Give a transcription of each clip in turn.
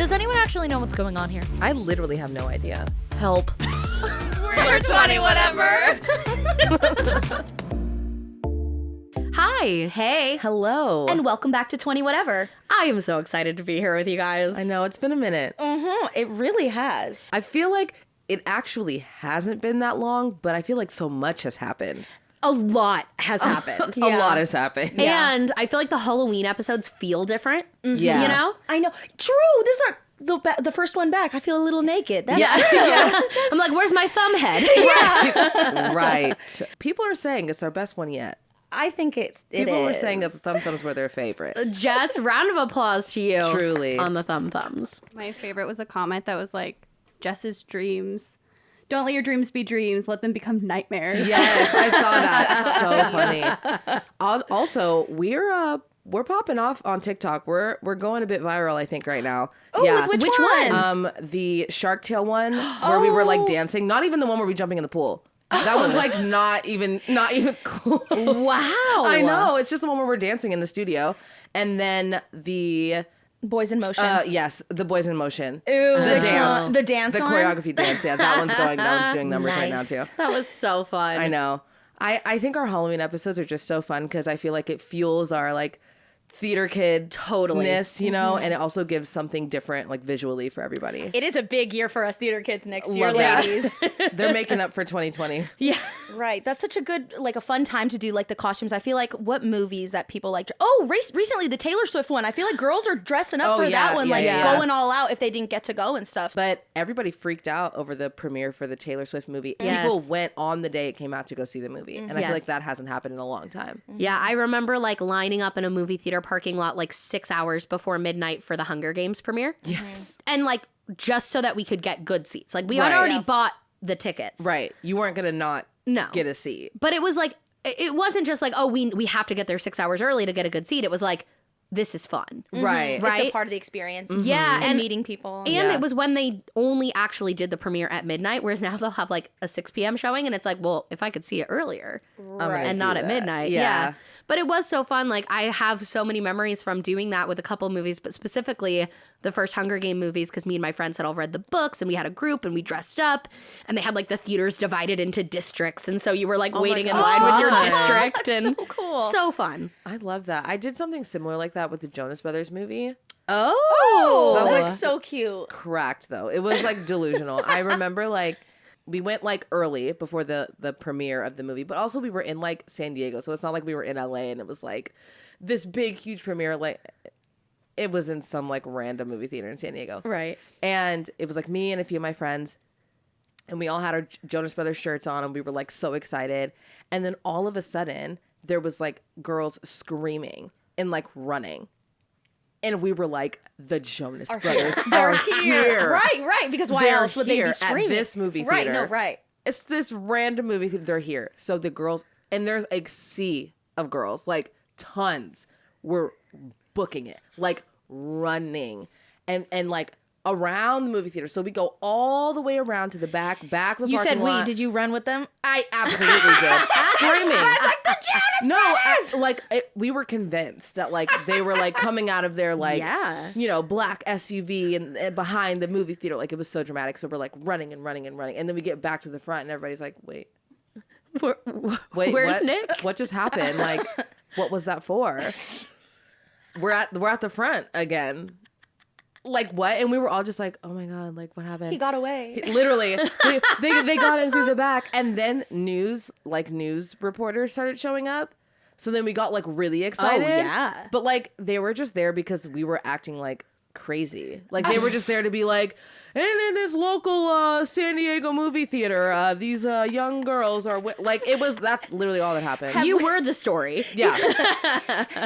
Does anyone actually know what's going on here? I literally have no idea. Help. We're 20 whatever. Hi. Hey. Hello. And welcome back to 20 whatever. I am so excited to be here with you guys. I know, it's been a minute. It really has. I feel like it actually hasn't been that long, but I feel like so much has happened. A lot has happened. A lot has happened. And I feel like the Halloween episodes feel different. Yeah. You know? I know. True. This is the first one back. I feel a little naked. That's true. I'm like, where's my thumb head? Right. People are saying it's our best one yet. I think it People were is. saying that the Thumb Thumbs were their favorite. Jess, round of applause to you. Truly. On the thumb thumbs. My favorite was a comment that was like, Jess's dreams. Don't let your dreams be dreams. Let them become nightmares. Yes, I saw that. So funny. Also, we're popping off on TikTok. We're going a bit viral, I think, right now. Oh, yeah. with which one? The Shark Tale one where we were like dancing. Not even the one where we jumping in the pool. That one's like not even close. Wow. I know. It's just the one where we're dancing in the studio. And then the Boys in Motion. yes, the Boys in Motion. Ooh, the dance. The dance The one? choreography dance. Yeah, that one's doing numbers right now Nice. too. That was so fun. I know. I think our Halloween episodes are just so fun because I feel like it fuels our like theater kid Totally. you know, and it also gives something different like visually for everybody. It is a big year for us theater kids next year, Love that. ladies. They're making up for 2020. Yeah. Right. That's such a good, like a fun time to do like the costumes. I feel like what movies that people like. Recently the Taylor Swift one. I feel like girls are dressing up Oh, for yeah, that one, yeah, like yeah. going all out if they didn't get to go and stuff. But everybody freaked out over the premiere for the Taylor Swift movie. Yes. People went on the day it came out to go see the movie. And I feel Yes. like that hasn't happened in a long time. Yeah, I remember like lining up in a movie theater parking lot like 6 hours before midnight for the Hunger Games premiere. Yes. And like just so that we could get good seats. Like we had Right. already Yeah. bought the tickets. Right. You weren't going to not No. get a seat. But it was like, it wasn't just like, oh, we have to get there 6 hours early to get a good seat. It was like, this is fun. Right. Right. It's a part of the experience. Yeah. And meeting people. And Yeah. it was when they only actually did the premiere at midnight, whereas now they'll have like a 6 p.m. showing. And it's like, well, if I could see it earlier gonna and do not at that. midnight. Yeah. But it was so fun. Like I have so many memories from doing that with a couple movies, but specifically the first Hunger Game movies, because me and my friends had all read the books and we had a group and we dressed up and they had like the theaters divided into districts. And so you were like waiting in line with your God. district. That's and so cool. So fun. I love that. I did something similar like that with the Jonas Brothers movie. Oh. Those are was- so cute. Cracked though. It was like delusional. I remember like we went like early before the premiere of the movie, but also we were in like San Diego, so it's not like we were in LA and it was like this big huge premiere. Like it was in some like random movie theater in San Diego, Right. and it was like me and a few of my friends, and we all had our Jonas Brothers shirts on, and we were like so excited. And then all of a sudden, there was like girls screaming and like running. And we were like, the Jonas Brothers are here. Right. Because why They're else would they here be at screaming? this movie Right, theater. no, right. It's this random movie theater. They're here. So the girls, and there's a sea of girls, like tons, were booking it, like running and like around the movie theater. So we go all the way around to the back of the You parking said lot. did you run with them? I absolutely did. Screaming. I was like, the Jonas Brothers! We were convinced that like they were like coming out of their like, Yeah. you know, black SUV and behind the movie theater. Like it was so dramatic. So we're like running and running and running. And then we get back to the front and everybody's like, wait, Where's what? Nick? What just happened? Like, what was that for? We're at the front again. Like what? And we were all just like, oh my God, like what happened? He got away. Literally, they got in through the back, and then news reporters started showing up. So then we got like really excited. Oh, yeah. But like they were just there because we were acting like crazy. Like they were just there to be like, and in this local San Diego movie theater, these young girls are like that's literally all that happened. You were the story. Yeah.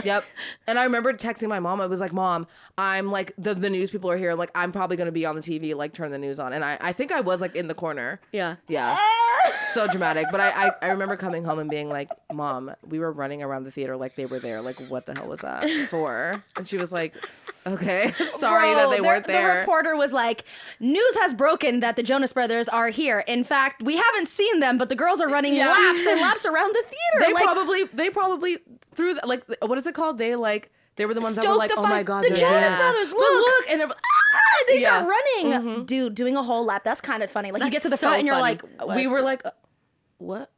Yep. And I remember texting my mom. I was like, Mom, I'm like, the news people are here. Like, I'm probably going to be on the TV, like, turn the news on. And I think I was, like, in the corner. Yeah. Yeah. So dramatic. But I remember coming home and being like, Mom, we were running around the theater like they were there. Like, what the hell was that for? And she was like, okay. Sorry that they weren't there. The reporter was like, news has broken that the Jonas Brothers are here. In fact, we haven't seen them, but the girls are running laps and laps around the theater. They probably threw that, like, what is it called? They were the ones that were Stoked like, to oh my find God, the they're Jonas there. Brothers, Look. And They start running. Dude, doing a whole lap. That's kind of funny. Like, you get to the so front and you're funny. like, what? We were like, what?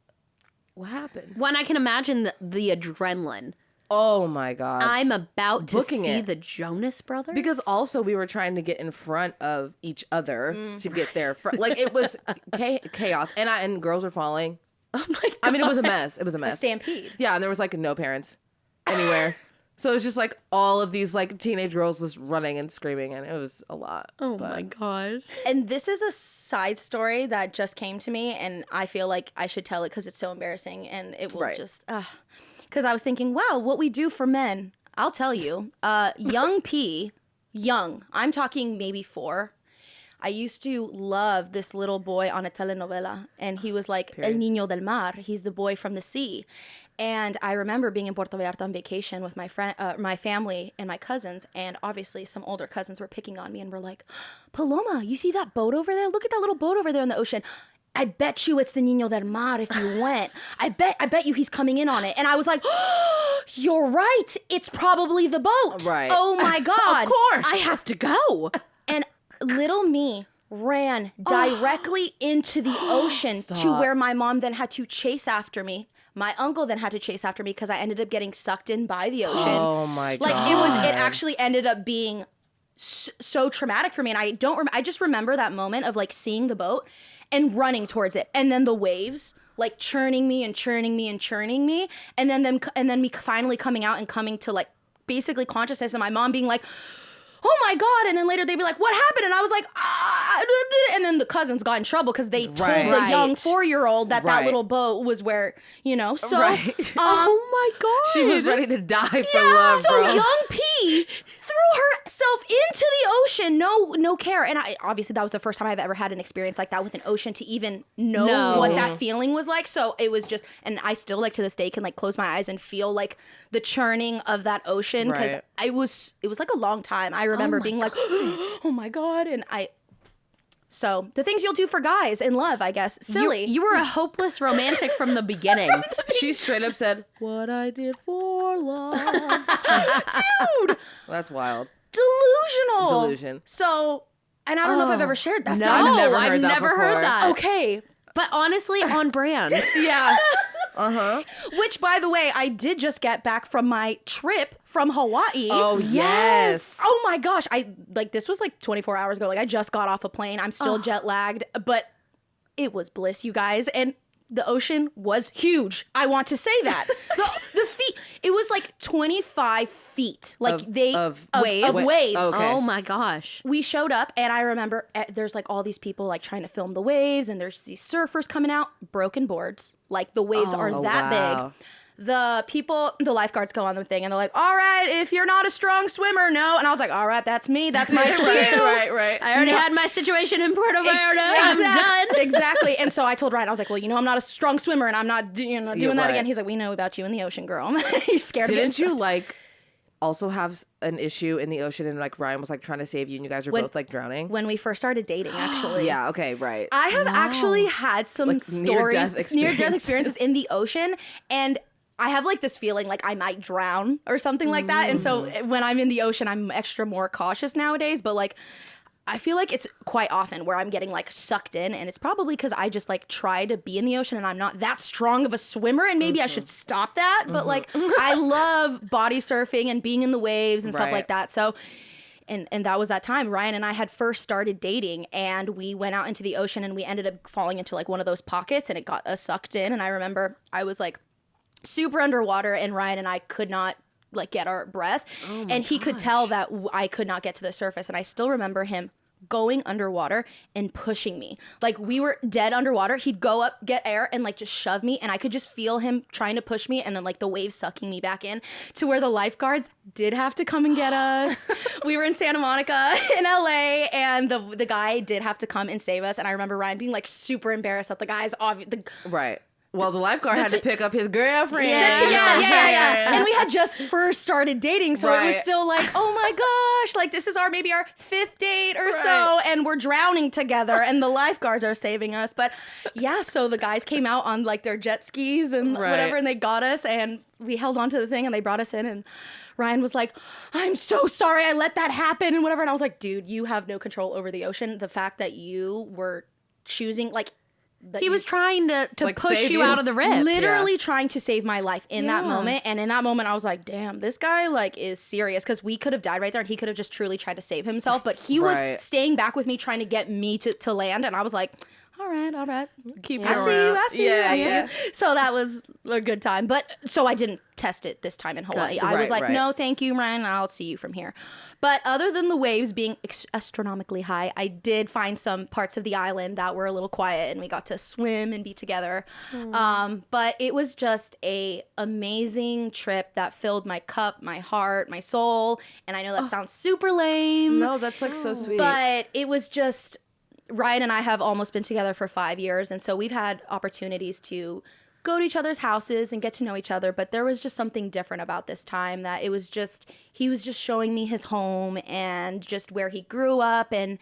What happened? When I can imagine the adrenaline. Oh my God. I'm about to Booking see it. the Jonas Brothers. Because also we were trying to get in front of each other to get there. Like, it was chaos. And girls were falling. oh my God. I mean, it was a mess. It was a a mess. stampede. Yeah, and there was like no parents anywhere. So it was just like all of these like teenage girls just running and screaming, and it was a lot. Oh my gosh. And this is a side story that just came to me, and I feel like I should tell it because it's so embarrassing, and it will just, because I was thinking, wow, what we do for men. I'll tell you, young P, I'm talking maybe 4. I used to love this little boy on a telenovela, and he was like El Niño del Mar. He's the boy from the sea. And I remember being in Puerto Vallarta on vacation with my friend, my family, and my cousins. And obviously, some older cousins were picking on me and were like, "Paloma, you see that boat over there? Look at that little boat over there in the ocean. I bet you it's the Niño del Mar if you went. I bet you he's coming in on it." And I was like, oh, "You're right. It's probably the boat. Right. Oh my God. Of course. I have to go. And little me ran directly into the ocean to where my mom then had to chase after me. My uncle then had to chase after me because I ended up getting sucked in by the ocean. Oh my God. Like, it actually ended up being so traumatic for me. And I just remember that moment of like seeing the boat and running towards it. And then the waves like churning me and churning me and churning me. And then me finally coming out and coming to like basically consciousness, and my mom being like, "Oh my God." And then later they'd be like, "What happened?" And I was like, and then the cousins got in trouble because they told the young 4-year-old that little boat was where, so. Oh my God. She was ready to die for love, So bro. young P threw herself into the ocean, no care. And obviously that was the first time I've ever had an experience like that with an ocean to even know what that feeling was like. So it was just, and I still like to this day can like close my eyes and feel like the churning of that ocean, because it was like a long time. I remember being like, oh my God. And so the things you'll do for guys in love, I guess. Silly. You were a hopeless romantic from the beginning. She straight up said, "What I did for love." Dude. That's wild. Delusion. So, and I don't know if I've ever shared that. No, I've never I've heard that never heard before. that. Okay. But honestly, on brand. Yeah. Uh-huh. Which, by the way, I did just get back from my trip from Hawaii. Oh, yes. Oh my gosh. This was like 24 hours ago. Like, I just got off a plane. I'm still jet lagged, but it was bliss, you guys. And the ocean was huge. I want to say that. the feet, it was like 25 feet. Like of waves. Okay. Oh my gosh. We showed up, and I remember there's like all these people like trying to film the waves, and there's these surfers coming out, broken boards. Like, the waves are that wow. big. The lifeguards go on the thing, and they're like, "All right, if you're not a strong swimmer, no." And I was like, "All right, that's me. That's my cue." Right. I already had my situation in Puerto Vallarta. I'm done. Exactly. And so I told Ryan, I was like, "Well, I'm not a strong swimmer, and I'm not doing that right. again." He's like, "We know about you in the ocean, girl. You're scared of it." Didn't you like also have an issue in the ocean, and like Ryan was like trying to save you, and you guys were both like drowning? When we first started dating, actually. Yeah. Okay. Right. I have actually had some Like near-death near-death experiences in the ocean, and I have like this feeling like I might drown or something like that. And so when I'm in the ocean, I'm extra more cautious nowadays. But like, I feel like it's quite often where I'm getting like sucked in, and it's probably because I just like try to be in the ocean and I'm not that strong of a swimmer, and maybe I should stop that. But like, I love body surfing and being in the waves and stuff like that. So, and that was that time Ryan and I had first started dating, and we went out into the ocean, and we ended up falling into like one of those pockets, and it got us sucked in. And I remember I was like super underwater, and Ryan and I could not like get our breath, and he could tell that I could not get to the surface. And I still remember him going underwater and pushing me. Like, we were dead underwater. He'd go up, get air, and like just shove me, and I could just feel him trying to push me, and then like the waves sucking me back in to where the lifeguards did have to come and get us. We were in Santa Monica in LA, and the guy did have to come and save us. And I remember Ryan being like super embarrassed that the guys Right. Well, the lifeguard had to pick up his girlfriend. Yeah. And we had just first started dating, so it was Right. still like, oh my gosh, like this is maybe our 5th date or so, and we're drowning together, and the lifeguards are saving us. But yeah, so the guys came out on like their jet skis and whatever, and they got us, and we held onto the thing, and they brought us in, and Riayn was like, I'm so sorry I let that happen and whatever. And I was like, dude, you have no control over the ocean. The fact that you were choosing, like, He was trying to Like, push save you you. out of the rip. literally trying to save my life in that Yeah. moment. And in that moment, I was like, damn, this guy like is serious, because we could have died right there, and he could have just truly tried to save himself. But he Right. was staying back with me, trying to get me to land. And I was like, all right. Keep I it see around. you. I see Yeah, you. yeah. So that was a good time. But so I didn't test it this time in Hawaii. I was Right, like, right. no, thank you, Riayn. I'll see you from here. But other than the waves being astronomically high, I did find some parts of the island that were a little quiet, and we got to swim and be together. But it was just a amazing trip that filled my cup, my heart, my soul. And I know that sounds super lame. No, that's like so sweet. But it was just, Riayn and I have almost been together for 5 years, and so we've had opportunities to go to each other's houses and get to know each other, but there was just something different about this time, that it was just, he was just showing me his home and just where he grew up, and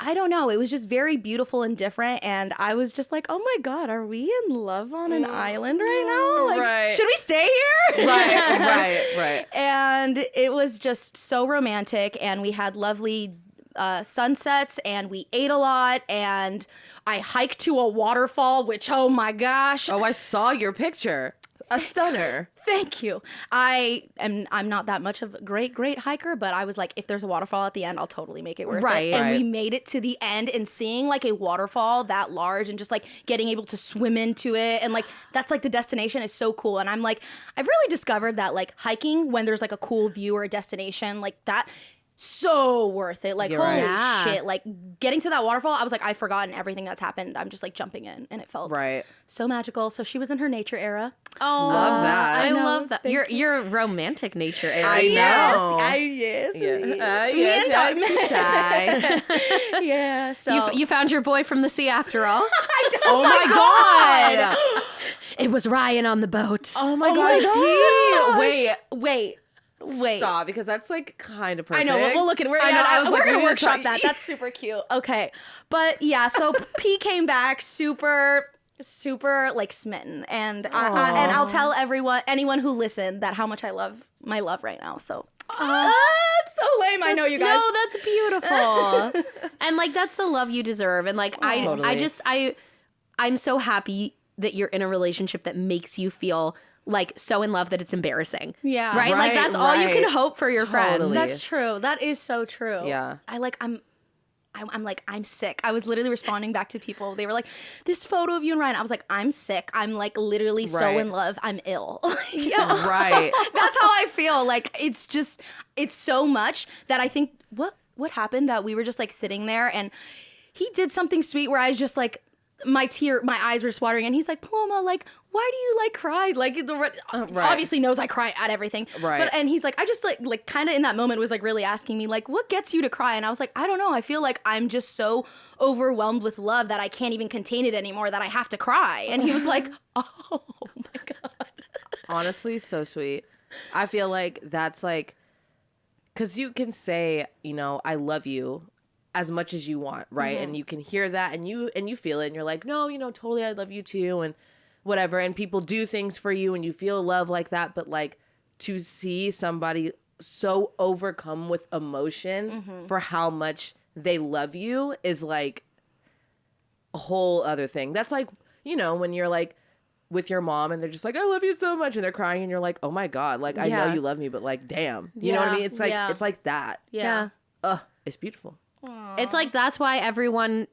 I don't know, it was just very beautiful and different, and I was just like, oh my God, are we in love on an island right now? Like, Right. should we stay here? right. And it was just so romantic, and we had lovely sunsets, and we ate a lot, and I hiked to a waterfall, which, oh my gosh. Oh, I saw your picture. A stunner. Thank you. I'm not that much of a great hiker, but I was like, if there's a waterfall at the end, I'll totally make it worth Right. it. And we Right. made it to the end, and seeing like a waterfall that large and just like getting able to swim into it, and like that's like the destination is so cool. And I'm like, I've really discovered that like hiking when there's like a cool view or a destination like that, so worth it. Like, You're holy right. Yeah. shit. Like getting to that waterfall, I was like, I've forgotten everything that's happened. I'm just like jumping in, and it felt Right. so magical. So she was in her nature era. Oh, Love that. I I know. love that. Thank Your romantic nature area. I know. Yes. Yes, shy. Yeah. So You found your boy from the sea after all. I don't, Oh my God. It was Riayn on the boat. Oh my Oh God. my Wait. Wait. Stop, because that's like kind of I perfect. know. We'll look at it. I know, I was we're like, gonna we need to workshop talk- that. That's super cute. Okay, but yeah. So P came back super like smitten, and and I'll tell anyone who listened, that how much I love my love right now. So it's so lame. I know you guys. No, that's beautiful. And like that's the love you deserve. And like I'm so happy that you're in a relationship that makes you feel like so in love that it's embarrassing. Yeah. Right? Like that's all you can hope for your friend. Totally. That's true. That is so true. Yeah. I'm like, I'm sick. I was literally responding back to people. They were like, this photo of you and Riayn. I was like, I'm sick. I'm like literally so Right. in love. I'm ill. Yeah. Right. That's how I feel. Like it's so much that I think what happened, that we were just like sitting there, and he did something sweet where I was just like, my eyes were just watering, and he's like, Paloma, like, why do you like cry? Like obviously knows I cry at everything. Right. And he's like, I just like kind of in that moment was like really asking me like, what gets you to cry? And I was like, I don't know. I feel like I'm just so overwhelmed with love that I can't even contain it anymore, that I have to cry. And he was like, oh my God. Honestly, so sweet. I feel like that's like, because you can say, you know, I love you as much as you want, right? And you can hear that, and you feel it, and you're like, no, you know, totally, I love you too, and whatever. And people do things for you, and you feel love like that. But like, to see somebody so overcome with emotion for how much they love you is like a whole other thing. That's like, you know, when you're like with your mom and they're just like, I love you so much, and they're crying, and you're like, oh my God, like I know Yeah. you love me, but like, damn, you know what I Yeah, mean? It's like yeah. it's like that. Yeah. It's beautiful. It's like that's why everyone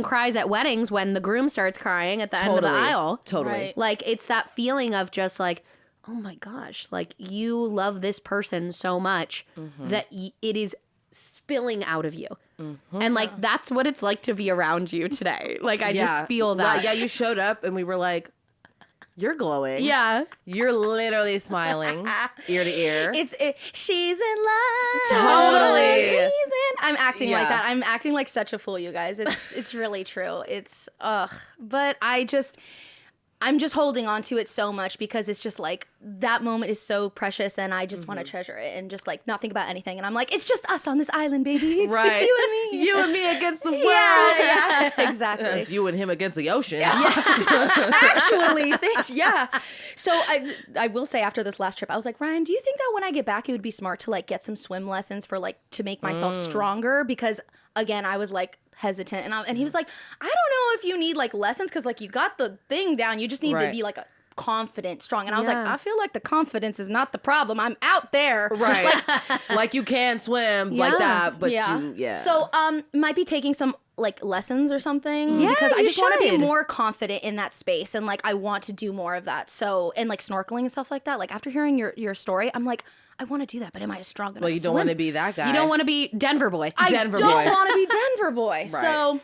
cries at weddings when the groom starts crying at the end of the aisle. Totally. Right. Like it's that feeling of just like, oh my gosh, like you love this person so much that it is spilling out of you. And like that's what it's like to be around you today. Like I just feel that. Yeah, you showed up and we were like, You're glowing. Yeah. You're literally smiling ear to ear. She's in love. Totally. She's in. I'm acting like Yeah. that. I'm acting like such a fool, you guys. It's really true. It's but I'm just holding on to it so much because it's just like that moment is so precious and I just want to treasure it and just like not think about anything. And I'm like, it's just us on this island, baby. It's just you and me. You and me against the world. Yeah, exactly. It's you and him against the ocean. Actually, yeah. So I will say after this last trip, I was like, Riayn, do you think that when I get back, it would be smart to like get some swim lessons for like to make myself stronger? Because again, I was like hesitant, and he was like, I don't know if you need like lessons because like you got the thing down, you just need to be like a confident, strong. And I was like, I feel like the confidence is not the problem. I'm out there, Right. Like you can swim like that, but So might be taking some like lessons or something because I you just want to be should. more confident in that space and like I want to do more of that. So and like snorkeling and stuff like that. Like after hearing your story, I'm like, I want to do that, but am I strong enough? Well, you don't want to be that guy. You don't want to be Denver boy. I Denver don't boy. want to be Denver boy. So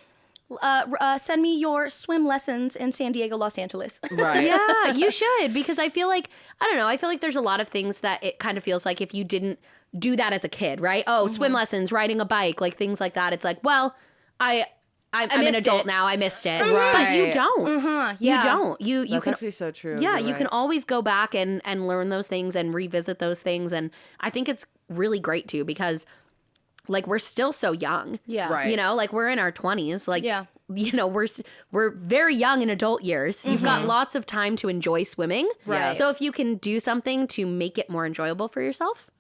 send me your swim lessons in San Diego, Los Angeles. Right. Yeah, you should, because I feel like, I don't know, I feel like there's a lot of things that it kind of feels like if you didn't do that as a kid, right? Oh, swim lessons, riding a bike, like things like that. It's like, well, I'm an missed adult it. now. I missed it. Right. But you don't. Yeah. You don't. You That's can actually so true. Yeah, You're you can right. always go back and learn those things and revisit those things. And I think it's really great too because like we're still so young. Yeah. Right. You know, like we're in our 20s. Like, Yeah. you know, we're very young in adult years. You've got lots of time to enjoy swimming. Right. So if you can do something to make it more enjoyable for yourself,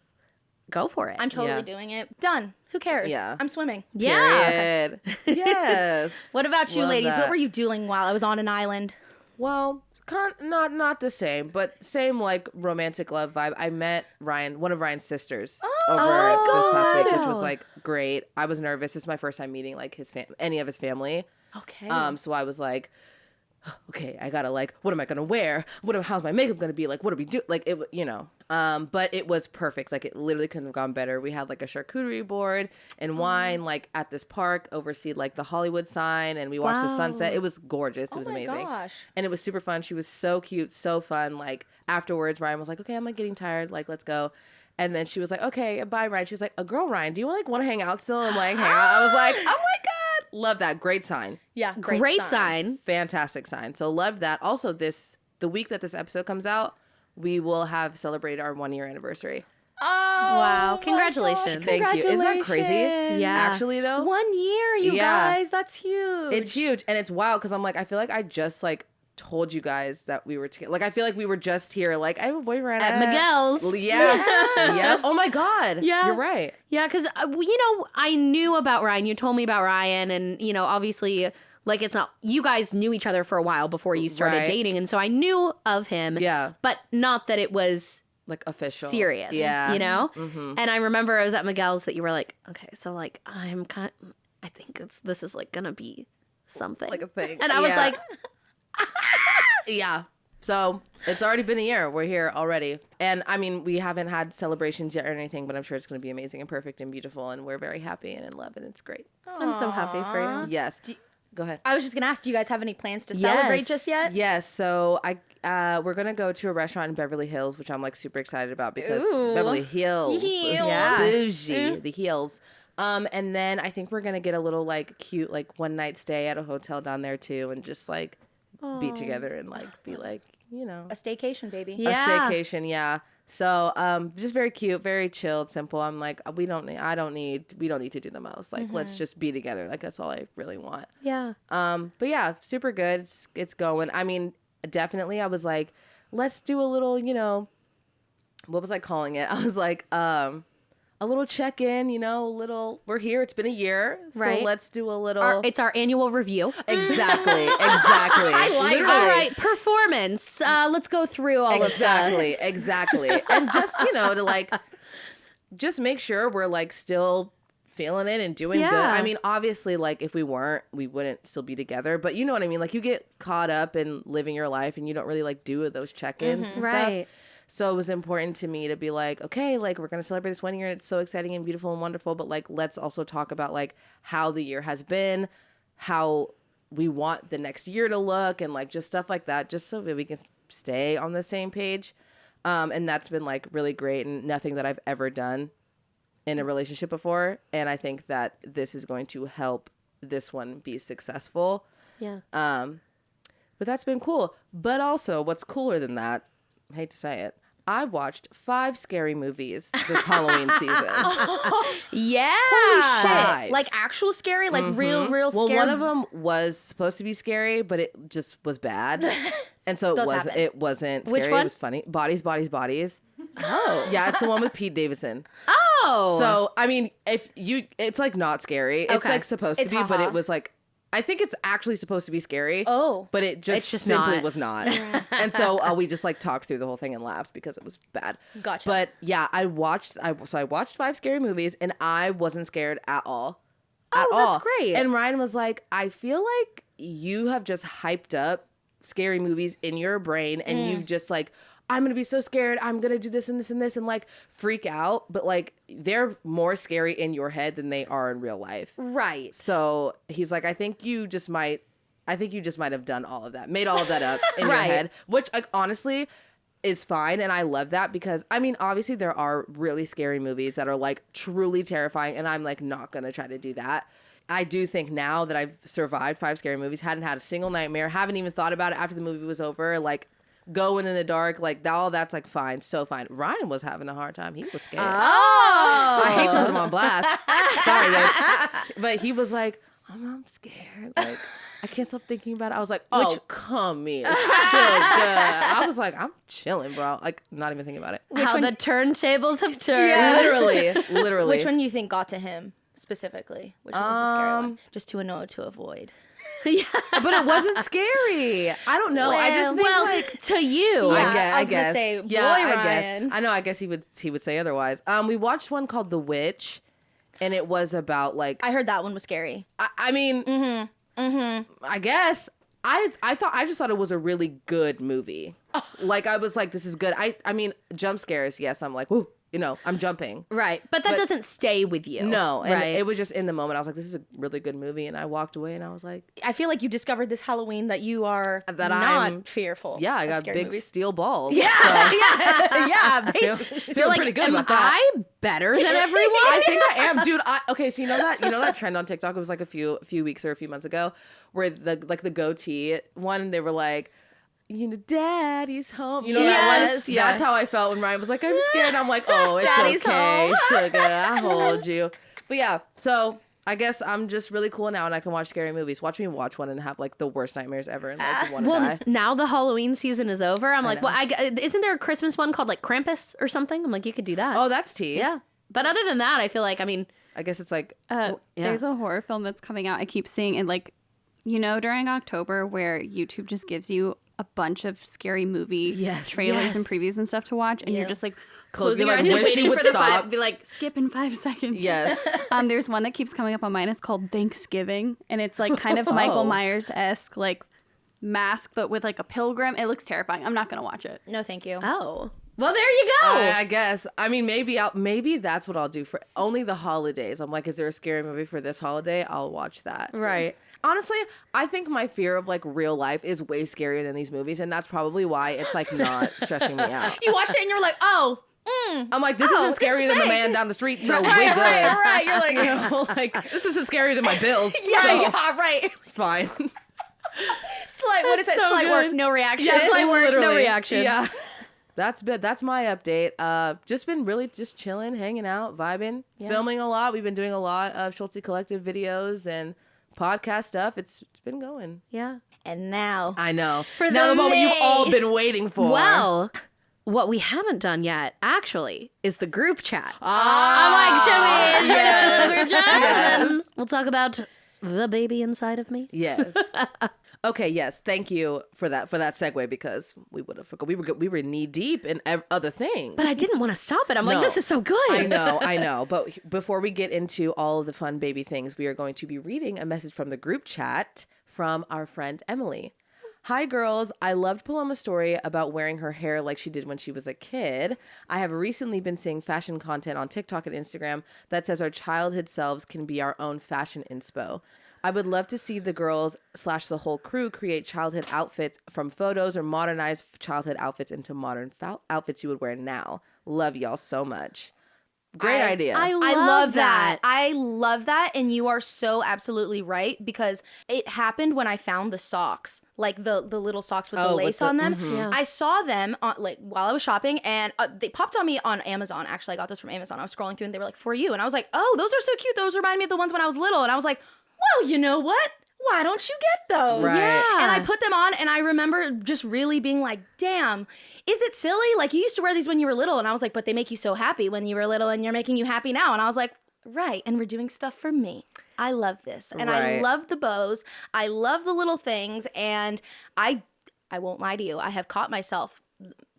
go for it. I'm totally Yeah. doing it. Done. Who cares? Yeah. I'm swimming. yeah. Period. Yes. What about you, Love ladies? that. What were you doing while I was on an island? Well, not the same, but same like romantic love vibe. I met Riayn, one of Ryan's sisters, over this past week, which was like great. I was nervous. This is my first time meeting like any of his family. Okay. So I was like, okay, I gotta like, what am I gonna wear? How's my makeup gonna be? Like, what do we do? Like it, you know. But it was perfect. Like it literally couldn't have gone better. We had like a charcuterie board and wine, like at this park, oversee like the Hollywood sign, and we watched the sunset. It was gorgeous. It was amazing. Gosh. And it was super fun. She was so cute, so fun. Like afterwards, Riayn was like, okay, I'm like getting tired. Like, let's go. And then she was like, okay, bye, Riayn. She was like, a girl, Riayn, do you like want to hang out still? And like hang out. I was like, oh my God. Love that. Great sign. Yeah. Great sign. Fantastic sign. So loved that. Also, the week that this episode comes out, we will have celebrated our 1 year anniversary. Oh, Wow. Congratulations. Thank you. Isn't that crazy? Yeah. Actually, though, 1 year, you Yeah. guys. That's huge. it's huge. And it's wild because I'm like, I feel like I just like told you guys that we were together. Like, I feel like we were just here. Like, I have a boyfriend. At Miguel's. Yeah. Yeah. Oh my God. Yeah. You're right. Yeah, because, you know, I knew about Riayn. You told me about Riayn. And, you know, obviously, like, it's not, you guys knew each other for a while before you started Right. dating. And so I knew of him. Yeah. But not that it was Like official. serious. Yeah. You know? Mm-hmm. And I remember I was at Miguel's that you were like, okay, so, like, I think this is, like, gonna be something. Like a thing. And I was Yeah. like, Yeah. So it's already been a year. We're here already. And I mean, we haven't had celebrations yet or anything, but I'm sure it's going to be amazing and perfect and beautiful. And we're very happy and in love, and it's great. I'm so happy for you. Yes. Go ahead. I was just gonna ask, do you guys have any plans to celebrate Yes. just yet? Yes. So we're going to go to a restaurant in Beverly Hills, which I'm like super excited about because Ooh. Beverly Hills. Heels. Yeah. Bougie. The heels. And then I think we're going to get a little like cute, like one night stay at a hotel down there too. And just like be together and like be like, you know. A staycation, baby. Yeah. A staycation, yeah. So, just very cute, very chilled, simple. I'm like, we don't need to do the most. Like, let's just be together. Like, that's all I really want. Yeah. But yeah, super good. It's going. I mean, definitely. I was like, let's do a little, you know, what was I calling it? I was like, a little check-in, you know, a little, we're here. It's been a year. Right. So let's do a little. It's our annual review. Exactly. I like Literally. All right, performance. Let's go through all of that. Exactly. And just, you know, to like, just make sure we're like still feeling it and doing good. Yeah. I mean, obviously, like if we weren't, we wouldn't still be together. But you know what I mean? Like you get caught up in living your life and you don't really like do those check-ins and Right. stuff. So it was important to me to be like, okay, like we're going to celebrate this 1 year and it's so exciting and beautiful and wonderful. But like, let's also talk about like how the year has been, how we want the next year to look and like just stuff like that, just so that we can stay on the same page. And that's been like really great and nothing that I've ever done in a relationship before. And I think that this is going to help this one be successful. Yeah. But that's been cool. But also what's cooler than that, I hate to say it, I watched 5 scary movies this Halloween season. Yeah. Holy shit. Like actual scary, like real Well, scary. one of them was supposed to be scary, but it just was bad. And so Those happen. it wasn't Which scary. one? It was funny. Bodies, Bodies, Bodies. Oh. Yeah, it's the one with Pete Davidson. Oh. So, I mean, it's like not scary. It's Okay. like supposed to It's be, but haha. it was like, I think it's actually supposed to be scary. Oh. But it just, It's just simply not. was not. And so we just like talked through the whole thing and laughed because it was bad. Gotcha. But yeah, I watched 5 scary movies and I wasn't scared at all. At Oh, that's all. great. And Ryan was like, I feel like you have just hyped up scary movies in your brain and you've just like, I'm going to be so scared. I'm going to do this and this and this and like freak out. But like they're more scary in your head than they are in real life. right. So he's like, I think you just might have done all of that, made all of that up in Right. your head, which like honestly is fine. And I love that because I mean, obviously there are really scary movies that are like truly terrifying. And I'm like, not going to try to do that. I do think now that I've survived 5 scary movies, hadn't had a single nightmare, haven't even thought about it after the movie was over, like going in the dark, like all that's like fine, so fine. Ryan was having a hard time. He was scared. Oh. I hate to put him on blast. Sorry, guys. But he was like, I'm scared. Like, I can't stop thinking about it. I was like, oh, come here. Chill, good. I was like, I'm chilling, bro. Like, not even thinking about it. How the turntables have turned. Yeah. Literally. Which one you think got to him specifically? Which one was the scary one? Just to know to avoid. But it wasn't scary. I don't know. I just think Well, like to you. Yeah. I I was gonna guess. say, yeah, boy, I guess. Ryan. I know. I guess he would say otherwise. We watched one called The Witch, and it was about like I heard that one was scary. I mean, I guess I just thought it was a really good movie. Like I was like, this is good. I mean, jump scares. Yes, I'm like, whoo, I'm jumping. Right. But that doesn't stay with you. No, and right. it was just in the moment. I was like, this is a really good movie, and I walked away, and I was like, I feel like you discovered this Halloween that you are That not I'm- fearful. yeah, I of got scary big movies. steel balls. Yeah, So yeah. feel, Basically. feel like, pretty good am about that. I better than everyone? I think I am, dude. Okay, so you know that trend on TikTok? It was like a few weeks or a few months ago, where the goatee one, they were like, Daddy's home. You know that one? Yes. Yeah, that's how I felt when Ryan was like, I'm scared. And I'm like, oh, it's Daddy's okay, home. sugar. I hold you. But yeah, so I guess I'm just really cool now, and I can watch scary movies. Watch me watch one and have like the worst nightmares ever, and like want to Well, die. now the Halloween season is over. I'm like, know. well, isn't there a Christmas one called like Krampus or something? I'm like, you could do that. Oh, that's tea. yeah. But other than that, I feel like, I mean, I guess it's like yeah. There's a horror film that's coming out. I keep seeing it, like, during October where YouTube just gives you a bunch of scary movie Yes. trailers and Yes. previews and stuff to watch, and you're just like Closing closing your your eyes eyes, and wish you waiting would for the stop. be like, skip in 5 seconds. yes. There's one that keeps coming up on mine. It's called Thanksgiving, and it's like kind of Michael Myers-esque, like mask, but with like a pilgrim. It looks terrifying. I'm not gonna watch it. No, thank you. oh. Well, there you go. I guess. I mean, maybe that's what I'll do for only the holidays. I'm like, is there a scary movie for this holiday? I'll watch that. Right. Honestly, I think my fear of like real life is way scarier than these movies, and that's probably why it's like not stressing me out. You watched it and you're like, oh, I'm like, this Oh, isn't this is scarier than the fake. man down the street, so right, we good. right. You're like, You know, like this isn't scarier than my bills. yeah, so yeah, right. it's fine. Slight, what is it? so Slight good. work, no reaction. Yeah, slight work, no Literally. reaction. Yeah. That's my update. Just been really just chilling, hanging out, vibing, filming a lot. We've been doing a lot of Schultzzie Collective videos and podcast stuff. It's been going. Yeah. And now, I know. For now the the moment you've May. all been waiting for. Well, what we haven't done yet, actually, is the group chat. Ah, I'm like, should we yes. start a group chat? Yes. And we'll talk about the baby inside of me. Yes. Okay. Yes. Thank you for that segue, because we would have forgot. We were knee deep in other things. But I didn't want to stop it. I'm like, No. this is so good. I know. But before we get into all of the fun baby things, we are going to be reading a message from the group chat from our friend Emily. Hi, girls. I loved Paloma's story about wearing her hair like she did when she was a kid. I have recently been seeing fashion content on TikTok and Instagram that says our childhood selves can be our own fashion inspo. I would love to see the girls / the whole crew create childhood outfits from photos or modernize childhood outfits into modern outfits you would wear now. Love y'all so much. Great idea. I love that. I love that. And you are so absolutely right, because it happened when I found the socks, like the little socks with the lace on them. Yeah. I saw them like while I was shopping, and they popped on me on Amazon. Actually, I got this from Amazon. I was scrolling through and they were like, for you. And I was like, oh, those are so cute. Those remind me of the ones when I was little. And I was like, well, you know what? Why don't you get those? Right. Yeah. And I put them on, and I remember just really being like, damn, is it silly? Like, you used to wear these when you were little. And I was like, but they make you so happy when you were little, and you're making you happy now. And I was like, right. And we're doing stuff for me. I love this. And I Right. love the bows. I love the little things. And I won't lie to you. I have caught myself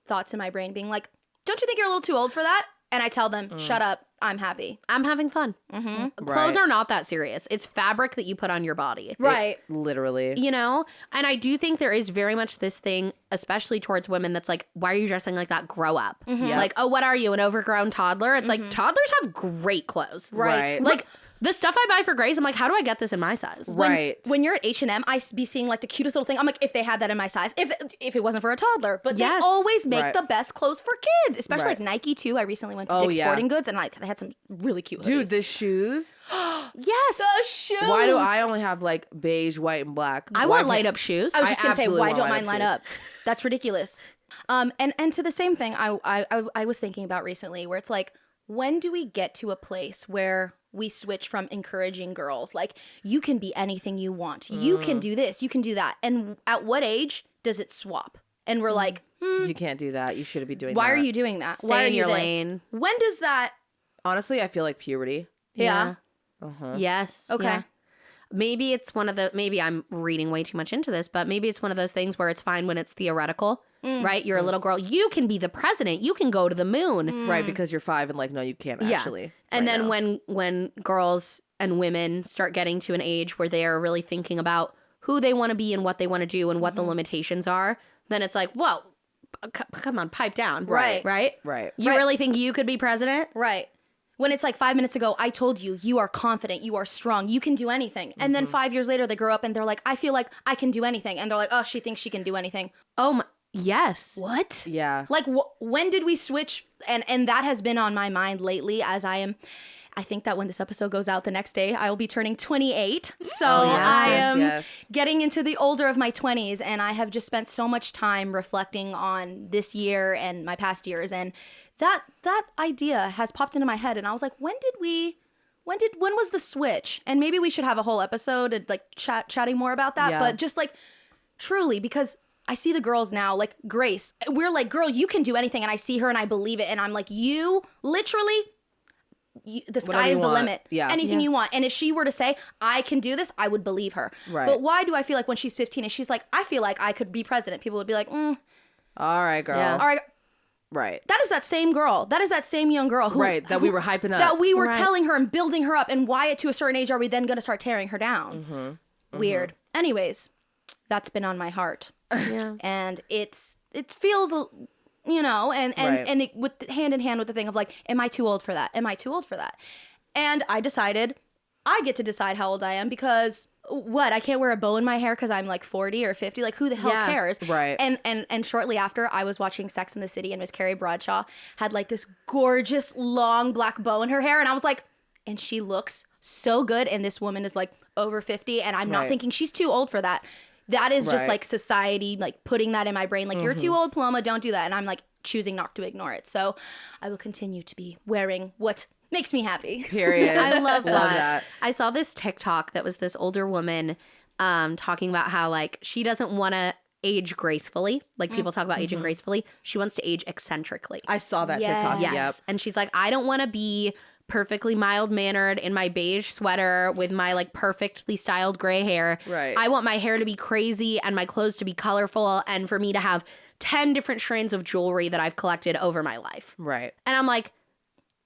thoughts in my brain being like, don't you think you're a little too old for that? And I tell them, shut up. I'm happy. I'm having fun. Mm-hmm. Clothes Right. are not that serious. It's fabric that you put on your body. Right. Literally. You know? And I do think there is very much this thing, especially towards women, that's like, why are you dressing like that? Grow up. Mm-hmm. Yep. Like, oh, what are you, an overgrown toddler? It's like, toddlers have great clothes. Right. Like, the stuff I buy for Grace, I'm like, how do I get this in my size? Right. When you're at H&M, I be seeing like the cutest little thing. I'm like, if they had that in my size, if it wasn't for a toddler, but Yes. they always make Right. the best clothes for kids, especially Right. like Nike too. I recently went to Oh, Dick's yeah. Sporting Goods, and like they had some really cute Dude, hoodies. the shoes. Yes. The shoes. Why do I only have like beige, white, and black? I Why want light can't- up shoes. I was just I gonna say, absolutely why want don't light mine up line shoes. up? That's ridiculous. And to the same thing, I was thinking about recently, where it's like, when do we get to a place where we switch from encouraging girls, like, you can be anything you want, you can do this, you can do that, and at what age does it swap? And we're like, You can't do that. You shouldn't be doing that. why are you doing that? Stay Why are in you your this? lane. When does that? Honestly, I feel like puberty. Yeah. Yes. Okay. Yeah. Maybe it's one of the, maybe I'm reading way too much into this, but maybe it's one of those things where it's fine when it's theoretical, right? You're a little girl. You can be the president. You can go to the moon. Right, because you're 5 and like, no, you can't Yeah. actually. And right then now. when girls and women start getting to an age where they are really thinking about who they want to be and what they want to do and what the limitations are, then it's like, whoa, come on, pipe down. Right. Right? Right. You Right. really think you could be president? Right. When it's like 5 minutes ago, I told you, you are confident, you are strong, you can do anything. And then 5 years later, they grow up and they're like, I feel like I can do anything. And they're like, oh, she thinks she can do anything. Oh my, yes. What? Yeah. Like, when did we switch? And that has been on my mind lately, as I think that when this episode goes out the next day, I will be turning 28. So I am yes. getting into the older of my 20s, and I have just spent so much time reflecting on this year and my past years. And that idea has popped into my head, and I was like, when was the switch? And maybe we should have a whole episode and like chatting more about that. Yeah. But just like truly, because I see the girls now, like Grace, we're like, girl, you can do anything. And I see her and I believe it. And I'm like, you literally, the sky Whatever is you the want. limit. Yeah. Anything Yeah. you want. And if she were to say, I can do this, I would believe her. Right. But why do I feel like when she's 15 and she's like, I feel like I could be president, people would be like, All right, girl. Yeah. all right. Right. That is that same girl. That is that same young girl who, Right. That we were hyping up. that we were Right. telling her and building her up. And why, to a certain age, are we then going to start tearing her down? Weird. Anyways, that's been on my heart, Yeah. and it feels, you know, and Right. it with hand in hand with the thing of like, am I too old for that? Am I too old for that? And I decided I get to decide how old I am, because what, I can't wear a bow in my hair because I'm like 40 or 50. Like, who the hell Yeah. cares? Right. And shortly after, I was watching Sex and the City, and Miss Carrie Bradshaw had like this gorgeous long black bow in her hair, and I was like, and she looks so good, and this woman is like over 50, and I'm not Right. thinking she's too old for that. That is just Right. like society like putting that in my brain, like, you're too old, Paloma, don't do that. And I'm like choosing not to ignore it. So I will continue to be wearing what makes me happy. Period. I love that. Love that. I saw this TikTok that was this older woman talking about how like she doesn't want to age gracefully. Like people talk about aging gracefully. She wants to age eccentrically. I saw that Yes. TikTok. Yes. Yep. And she's like, I don't want to be perfectly mild mannered in my beige sweater with my like perfectly styled gray hair. Right. I want my hair to be crazy and my clothes to be colorful and for me to have 10 different strands of jewelry that I've collected over my life. Right. And I'm like,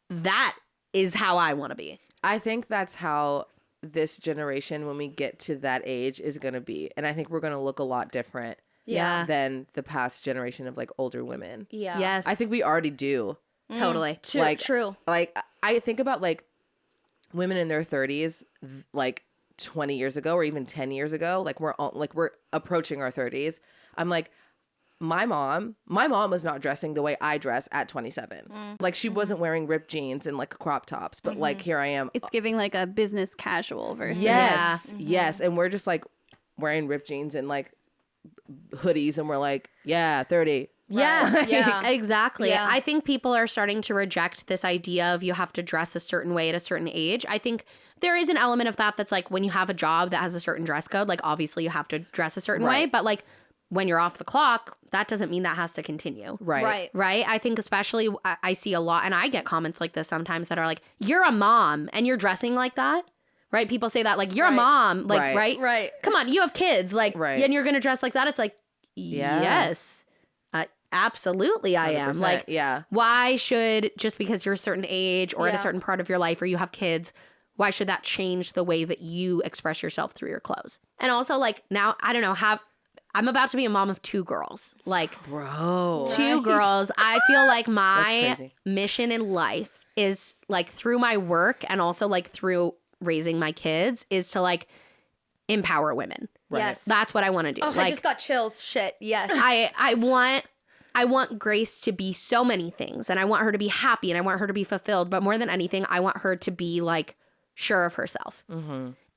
that is how I want to be. I think that's how this generation, when we get to that age, is going to be. And I think we're going to look a lot different Yeah. than the past generation of like older women. Yeah. Yes. I think we already do. totally. True. Like- True. Like, I think about like women in their 30s, like 20 years ago or even 10 years ago, like we're approaching our 30s. I'm like, my mom was not dressing the way I dress at 27. Like she wasn't wearing ripped jeans and like crop tops, but like here I am. It's giving like a business casual versus. Yes. And we're just like wearing ripped jeans and like hoodies and we're like, 30. Yeah, Yeah. exactly. Yeah. I think people are starting to reject this idea of you have to dress a certain way at a certain age. I think there is an element of that that's like when you have a job that has a certain dress code, like obviously you have to dress a certain way, but like when you're off the clock, that doesn't mean that has to continue. Right. I think especially I see a lot, and I get comments like this sometimes that are like, you're a mom and you're dressing like that. Right? People say that like, you're a mom. Like, right? Come on, you have kids. Like, and you're going to dress like that. It's like, yes, absolutely I am. Like, why should, just because you're a certain age or at a certain part of your life or you have kids, why should that change the way that you express yourself through your clothes? And also like now, I don't know, I'm about to be a mom of 2 girls. Like, bro, 2 girls. I feel like my mission in life is like through my work and also like through raising my kids is to like empower women. Yes. That's what I want to do. Oh, like, I just got chills. Shit. Yes. I want Grace to be so many things, and I want her to be happy and I want her to be fulfilled. But more than anything, I want her to be like sure of herself.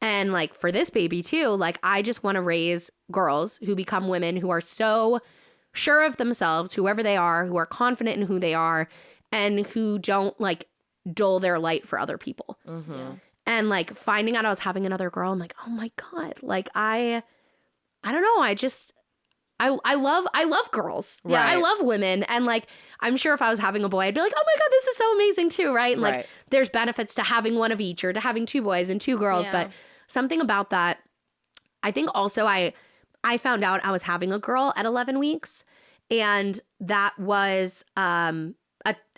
And like for this baby too, like I just want to raise girls who become women who are so sure of themselves, whoever they are, who are confident in who they are, and who don't like dull their light for other people. And like finding out I was having another girl, I'm like, oh my God. Like I don't know. I love girls. Right. Yeah, I love women. And like, I'm sure if I was having a boy, I'd be like, oh my God, this is so amazing too. Right. And like, there's benefits to having one of each or to having 2 boys and 2 girls. But something about that, I think also I found out I was having a girl at 11 weeks. And that was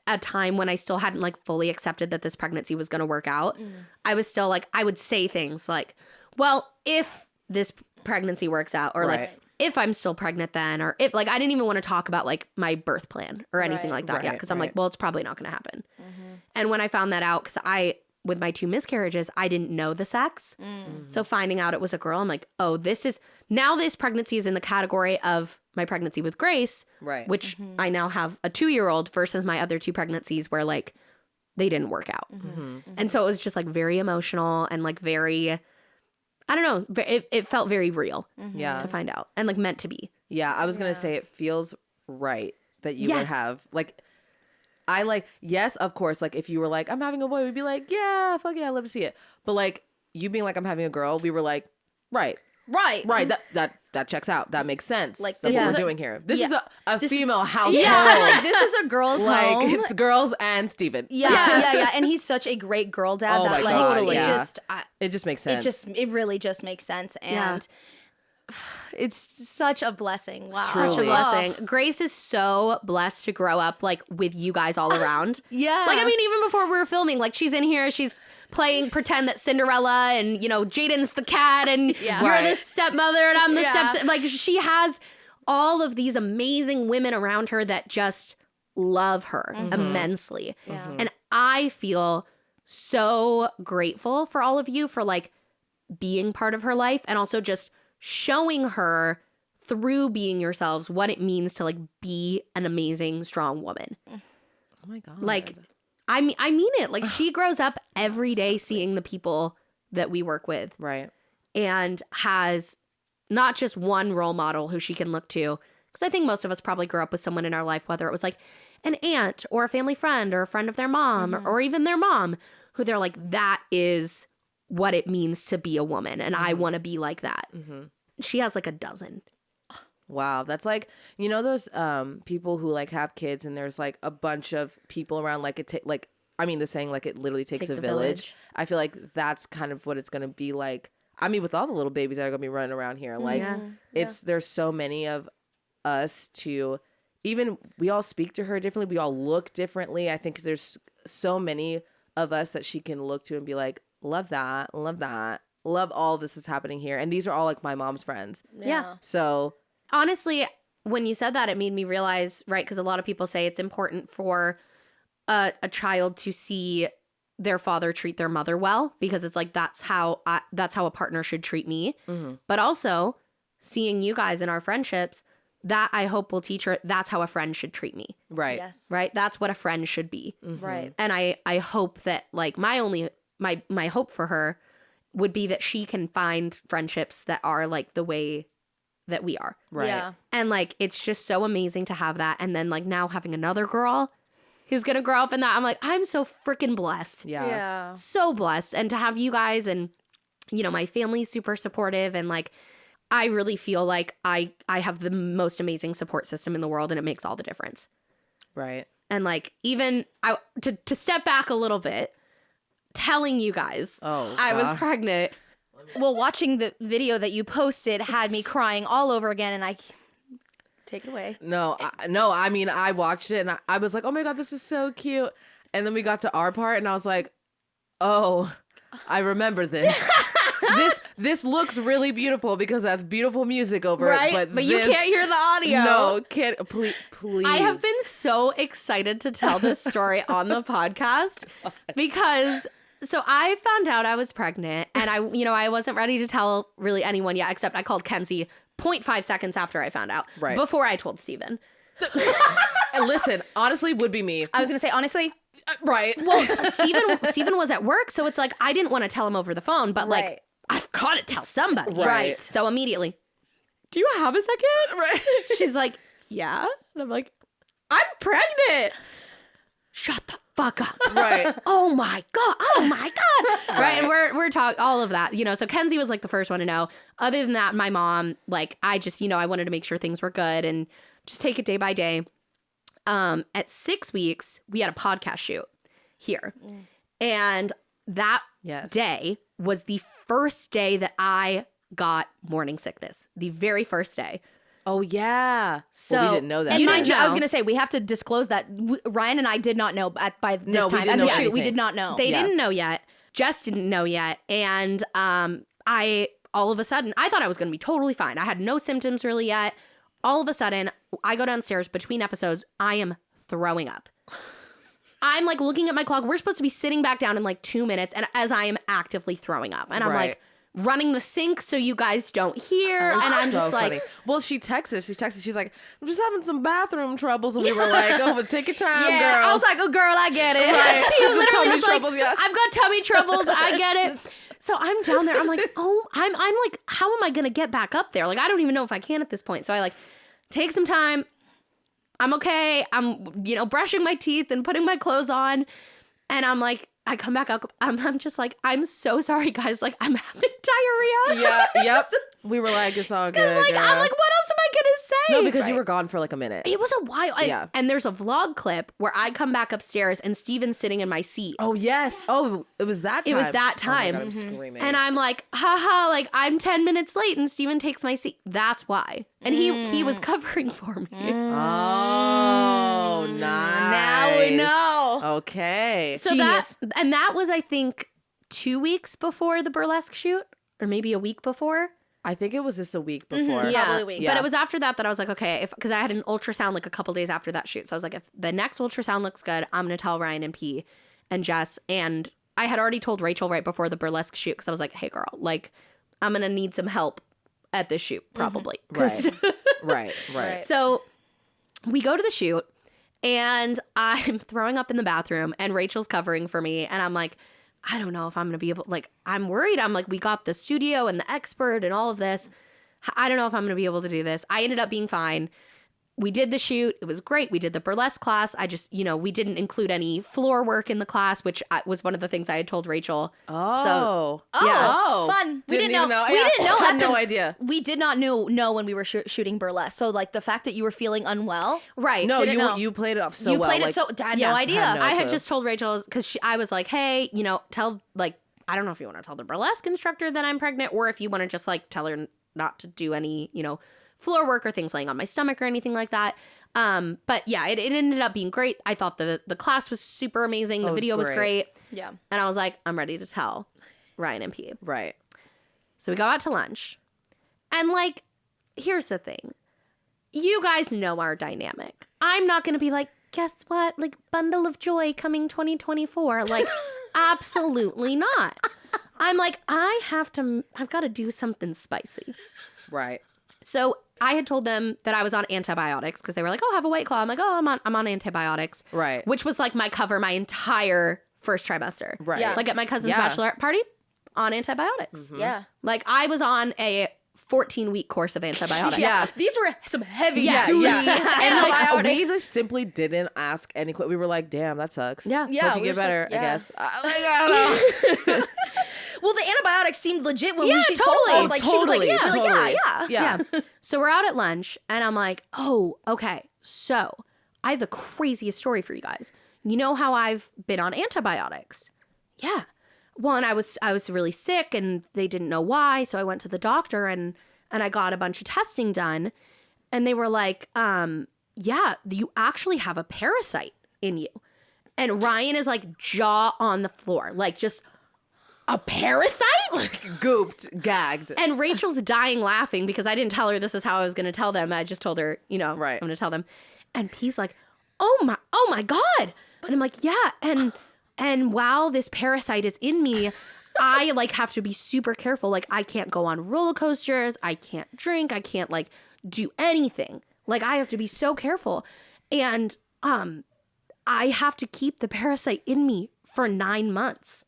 a time when I still hadn't like fully accepted that this pregnancy was going to work out. I was still like, I would say things like, well, if this pregnancy works out, or like, if I'm still pregnant then, or if like, I didn't even want to talk about like my birth plan or anything like that yet. Cause I'm like, well, it's probably not going to happen. And when I found that out, cause with my 2 miscarriages, I didn't know the sex. So finding out it was a girl, I'm like, oh, this pregnancy is in the category of my pregnancy with Grace, which I now have a 2-year-old versus my other 2 pregnancies where like they didn't work out. And so it was just like very emotional and like very, I don't know, it felt very real to find out and like meant to be. Yeah, I was going to say it feels right that you would have like, I like, yes, of course, like if you were like, I'm having a boy, we'd be like, yeah, fuck yeah, I'd love to see it. But like you being like, I'm having a girl, we were like, right. That checks out. That makes sense. Like that's what we're doing here. This is a female household. Yeah, like this is a girl's like home. it's girls and Steven. Yeah. And he's such a great girl dad. Oh that my God, it just makes sense. It really just makes sense. And it's such a blessing. Wow. Truly. Such a blessing. Grace is so blessed to grow up like with you guys all around. Like, I mean, even before we were filming, like she's in here, she's playing pretend that Cinderella and, you know, Jaden's the cat and you're the stepmother and I'm the stepson. Like she has all of these amazing women around her that just love her immensely. And I feel so grateful for all of you for like being part of her life and also just showing her through being yourselves what it means to like be an amazing, strong woman. Oh my God. Like, I mean it. Like she grows up every day seeing the people that we work with. Right. And has not just one role model who she can look to. Because I think most of us probably grew up with someone in our life, whether it was like an aunt or a family friend or a friend of their mom or even their mom, who they're like, that is what it means to be a woman. And I want to be like that. She has like a dozen. Wow, that's like, you know those people who like have kids and there's like a bunch of people around, like the saying like it literally takes a village. I feel like that's kind of what it's gonna be like. I mean, with all the little babies that are gonna be running around here, like there's so many of us to even, we all speak to her differently, we all look differently. I think there's so many of us that she can look to and be like, love that, love all this is happening here, and these are all like my mom's friends. So honestly, when you said that, it made me realize, right, because a lot of people say it's important for a child to see their father treat their mother well, because it's like that's how a partner should treat me. But also seeing you guys in our friendships, that I hope will teach her that's how a friend should treat me. Right. Yes. Right? That's what a friend should be. Right. And I hope that like my hope for her would be that she can find friendships that are like the way that we are. Right. Yeah. And like it's just so amazing to have that. And then like now having another girl who's gonna grow up in that, I'm like, I'm so freaking blessed. Yeah. So blessed. And to have you guys and, you know, my family's super supportive, and like I really feel like I have the most amazing support system in the world, and it makes all the difference. Right. And like even to step back a little bit, telling you guys I was pregnant. Well, watching the video that you posted had me crying all over again, and I take it away. No, I mean, I watched it and I was like, oh my God, this is so cute. And then we got to our part and I was like, oh, I remember this. This looks really beautiful because that's beautiful music over Right? it. But you can't hear the audio. No, please. I have been so excited to tell this story on the podcast because so I found out I was pregnant, and I wasn't ready to tell really anyone yet, except I called Kenzie 0.5 seconds after I found out. Right. Before I told Steven. And listen, honestly, would be me. I was gonna say honestly. Right. Well, Steven was at work, so it's like I didn't want to tell him over the phone, but Right. like I've got to tell somebody. Right. So immediately, do you have a second? Right. She's like, yeah. And I'm like, I'm pregnant. Shut the fuck up. Right. Oh my God. Right. And we're talking all of that, so Kenzie was like the first one to know. Other than that, my mom, like I just, I wanted to make sure things were good and just take it day by day. At 6 weeks, we had a podcast shoot here. And that day was the first day that I got morning sickness. The very first day. Oh, yeah. So we didn't know that. And You mind didn't you, I was know. going to say, we have to disclose that Ryan and I did not know by this No, we time. didn't At the know shoot, we anything. did not know. They Yeah. didn't know yet. Jess didn't know yet. And I, all of a sudden, I thought I was going to be totally fine. I had no symptoms really yet. All of a sudden, I go downstairs between episodes. I am throwing up. I'm like looking at my clock. We're supposed to be sitting back down in like 2 minutes. And as I am actively throwing up. And I'm Right. like running the sink so you guys don't hear. It was And I'm so just like, funny. Well, she texted. She's like, I'm just having some bathroom troubles. And we were like, oh, but take your time, yeah, girl. I was like, oh, girl, I get it. Right. he was The literally tummy just like, troubles, yeah. I've got tummy troubles. I get it. So I'm down there. I'm like, oh, I'm like, how am I going to get back up there? Like, I don't even know if I can at this point. So I like take some time. I'm okay. I'm, brushing my teeth and putting my clothes on. And I'm like, I come back up. I'm just like, I'm so sorry, guys. Like, I'm having diarrhea. Yeah, yep. We were like, it's all good. Because like, girl. I'm like, what else am I going to say? no, because you Right. were gone for like a minute. It was a while. Yeah. And there's a vlog clip where I come back upstairs and Steven's sitting in my seat. Oh, yes. Oh, it was that time. It was that Oh my time. God, I'm screaming. And I'm like, haha, like I'm 10 minutes late and Steven takes my seat. That's why. And he was covering for me. Oh, nice. Now we know. Okay. So Genius. that was, I think, 2 weeks before the burlesque shoot, or maybe a week before. I think it was just a week before. Yeah. Probably a week. Yeah. But it was after that I was like, okay, because I had an ultrasound like a couple days after that shoot. So I was like, if the next ultrasound looks good, I'm going to tell Ryan and P and Jess. And I had already told Rachel right before the burlesque shoot because I was like, hey, girl, like I'm going to need some help at this shoot probably. 'Cause- Right. Right. So we go to the shoot and I'm throwing up in the bathroom and Rachel's covering for me. And I'm like, I don't know if I'm going to be able, like, I'm worried. I'm like, we got the studio and the expert and all of this. I don't know if I'm going to be able to do this. I ended up being fine. We did the shoot. It was great. We did the burlesque class. I just, we didn't include any floor work in the class, which was one of the things I had told Rachel. Oh. Yeah. Oh. Fun. We didn't even know. know. We Yeah. didn't know. Had at no the- idea. We did not know when we were shooting burlesque. So like the fact that you were feeling unwell. Right. No, Didn't know. you played it off so you well. played like, it so. I had Yeah. no idea. Had no I had clue. just told Rachel because I was like, hey, tell, like, I don't know if you want to tell the burlesque instructor that I'm pregnant or if you want to just like tell her not to do any, floor work or things laying on my stomach or anything like that. But yeah, it ended up being great. I thought the class was super amazing. The was video was great. great. Yeah. And I was like, I'm ready to tell Ryan and P. Right. So we go out to lunch. And like, here's the thing. You guys know our dynamic. I'm not going to be like, guess what? Like, bundle of joy coming 2024. Like, absolutely not. I'm like, I've got to do something spicy. Right. So I had told them that I was on antibiotics because they were like, oh, have a White Claw. I'm like, oh, I'm on antibiotics. Right. Which was like my entire first trimester. Right. Yeah. Like at my cousin's bachelorette party, on antibiotics. Mm-hmm. Yeah. Like I was on a 14-week course of antibiotics. Yeah. These were some heavy Yeah, duty yeah. And like, antibiotics. we just simply didn't ask any questions. We were like, damn, that sucks. Yeah. Yeah, Hope you we get were so- better, yeah. I guess. I don't know. Well, the antibiotics seemed legit when Yeah, she totally. told us. Like she was like, Totally, yeah, we're like, totally. yeah. Yeah. So we're out at lunch and I'm like, oh, okay. So I have the craziest story for you guys. You know how I've been on antibiotics? Yeah. Well, and I was really sick and they didn't know why. So I went to the doctor and I got a bunch of testing done. And they were like, yeah, you actually have a parasite in you. And Riayn is like jaw on the floor, like just a parasite? Gooped, gagged. And Rachel's dying laughing because I didn't tell her this is how I was going to tell them. I just told her, you know, Right. I'm going to tell them. And P's like, oh my God. And I'm like, yeah. And while this parasite is in me, I like have to be super careful. Like I can't go on roller coasters. I can't drink. I can't like do anything. Like I have to be so careful. And I have to keep the parasite in me for 9 months.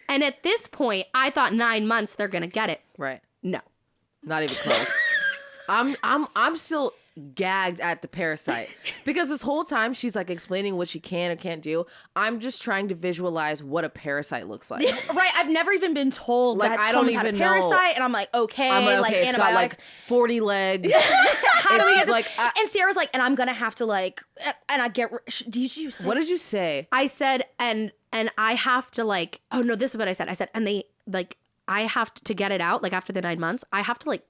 And at this point, I thought 9 months they're gonna get it. Right. No. Not even close. I'm still gagged at the parasite because this whole time she's like explaining what she can or can't do. I'm just trying to visualize what a parasite looks like. Right. I've never even been told Like, that I don't someone's had a even know. parasite, and I'm like, okay, I'm like, okay, it's got antibiotics. like 40 legs. How do we It's get this? like, And Sierra's like, and I'm gonna have to like, and I get. Did you say? what did you say? I said, and I have to like, oh no, this is what I said. I said, and they like, I have to get it out. Like after the 9 months, I have to like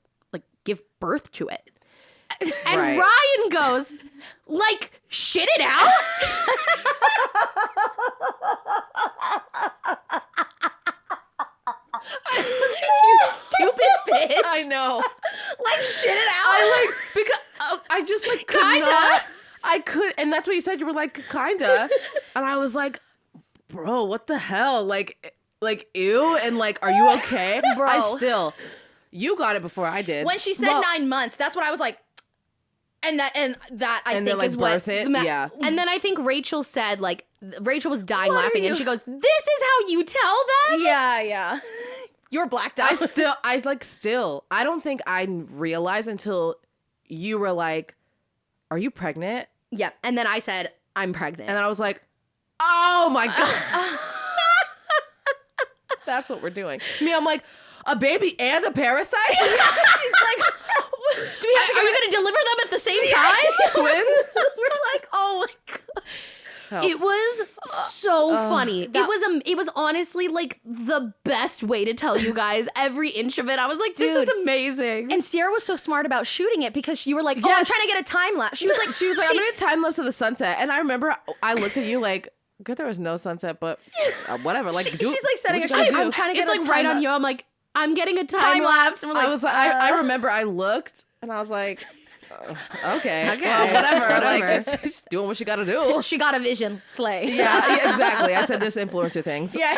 give birth to it. And Right. Riayn goes, like, shit it out? You stupid bitch. I know. Like shit it out. I like because I just like could Kinda. not. I could, and that's what you said. You were like kinda, and I was like, bro, what the hell? Like ew, and like, are you okay, Bro. You got it before I did. When she said Well- 9 months, that's what I was like. And that I and think then like is what birth it. Yeah. And then I think Rachel said, like, Rachel was dying What are laughing, and you- she goes, this is how you tell them? Yeah. You were blacked out. I don't think I realized until you were like, are you pregnant? Yeah. And then I said, I'm pregnant. And then I was like, oh my God. That's what we're doing. Me, I'm like, a baby and a parasite? She's like, do we have to Are you going to deliver them at the same Yeah. time? Twins? We're like, oh my God. It was so funny. It was honestly like the best way to tell you guys every inch of it. I was like, this is Dude. amazing. And Sierra was so smart about shooting it because you were like, oh, I'm trying to get a time lapse. She was like, I'm gonna time lapse of the sunset. And I remember I looked at you like, good, there was no sunset, but whatever. Like, she's like setting what her you gotta shit. do. I'm trying to get it's a like time right on lapse. you. I'm like, I'm getting a Time lapse. And we're like, I was like, I remember I looked and I was like, okay, Okay. well, whatever. Whatever. Like, it's just doing what you gotta do. She got a vision. Slay. Yeah, exactly. I said this influencer things. Yeah.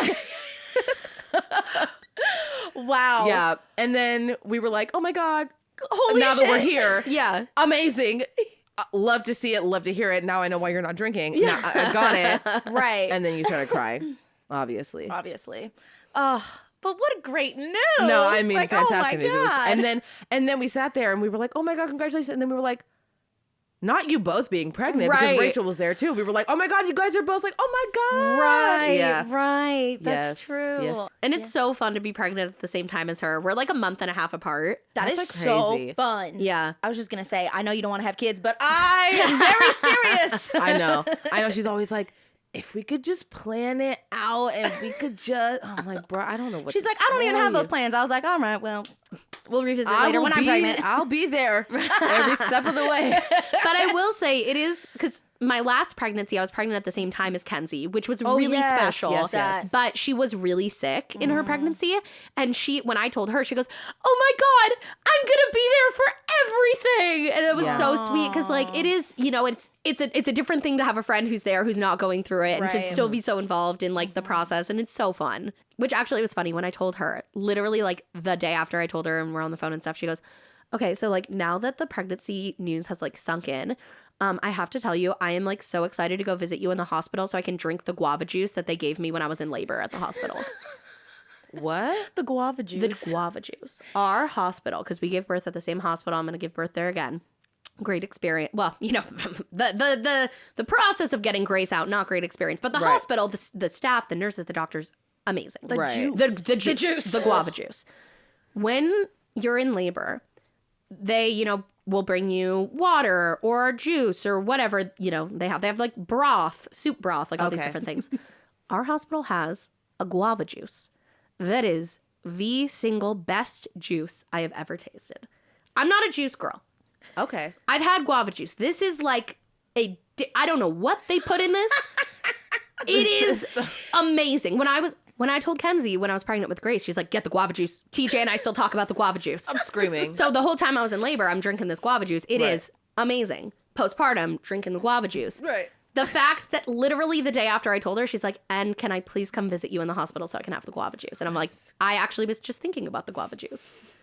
Wow. Yeah. And then we were like, oh my God, Holy now shit. that we're here. Yeah. Amazing. Love to see it. Love to hear it. Now I know why you're not drinking. Now I got it. Right. And then you started crying, obviously. Obviously. Oh, but what a great news. No, I mean, like, fantastic oh my news. It was- God. and then we sat there and we were like, oh my God, congratulations. And then we were like, not you both being pregnant because Right. Rachel was there too. We were like, oh my God, you guys are both like, oh my God. Right. Yeah. Right. That's Yes, true. yes. And it's so fun to be pregnant at the same time as her. We're like a month and a half apart. That is That's, like, so crazy. fun. Yeah. I was just going to say, I know you don't want to have kids, but I am very serious. I know. She's always like, if we could just plan it out and we could just, I'm like, bro, I don't know what She's to like, I don't even tell have those you. plans. I was like, all right, well, we'll revisit I later will when I'm be- pregnant. I'll be there every step of the way. But I will say it is because my last pregnancy, I was pregnant at the same time as Kenzie, which was really special. Yes. But she was really sick in her pregnancy. And when I told her, she goes, oh my God, I'm going to be there for everything. And it was so sweet because like it is, it's a different thing to have a friend who's there, who's not going through it and to still be so involved in like the process. And it's so fun, which actually was funny when I told her, literally like the day after I told her and we're on the phone and stuff, she goes, okay, so like now that the pregnancy news has like sunk in, I have to tell you, I am like so excited to go visit you in the hospital so I can drink the guava juice that they gave me when I was in labor at the hospital. What? The guava juice. The guava juice. Our hospital, because we gave birth at the same hospital. I'm going to give birth there again. Great experience. Well, the process of getting Grace out, not great experience. But the hospital, the staff, the nurses, the doctors, amazing. The juice. The juice. The guava juice. When you're in labor, they, will bring you water or juice or whatever, they have like broth, soup broth, like all these different things. Our hospital has a guava juice that is the single best juice I have ever tasted. I'm not a juice girl. Okay. I've had guava juice. This is like I don't know what they put in this. It is amazing. When I told Kenzie when I was pregnant with Grace, she's like, get the guava juice. TJ and I still talk about the guava juice. I'm screaming. So the whole time I was in labor, I'm drinking this guava juice. It is amazing. Postpartum, drinking the guava juice. Right. The fact that literally the day after I told her, she's like, and can I please come visit you in the hospital so I can have the guava juice? And I'm like, I actually was just thinking about the guava juice.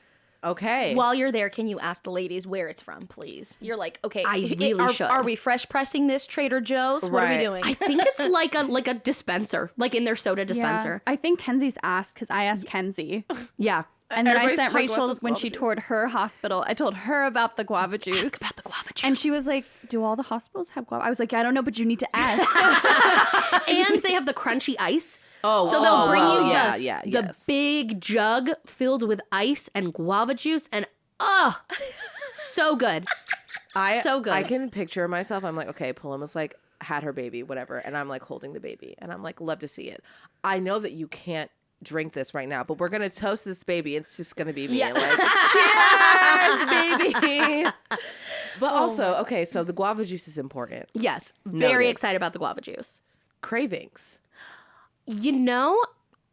Okay. While you're there, can you ask the ladies where it's from, please? You're like, okay, I really should. Are we fresh pressing this, Trader Joe's? What are we doing? I think it's like a dispenser, like in their soda dispenser. Yeah. I think Kenzie's asked because I asked Kenzie. Yeah. And then I Everybody's sent talking about Rachel this when guava she juice. toured her hospital. I told her about the guava juice. Ask about the guava juice. And she was like, do all the hospitals have guava? I was like, I don't know, but you need to ask. And they have the crunchy ice. Oh, so they'll bring you the yes. big jug filled with ice and guava juice, and so good. So good. I can picture myself. I'm like, okay, Paloma's like had her baby, whatever, and I'm like holding the baby, and I'm like, love to see it. I know that you can't drink this right now, but we're gonna toast this baby. It's just gonna be me. Yeah. Like, cheers, baby. But also, okay, so the guava juice is important. Yes, very Noted. excited about the guava juice. Cravings. What's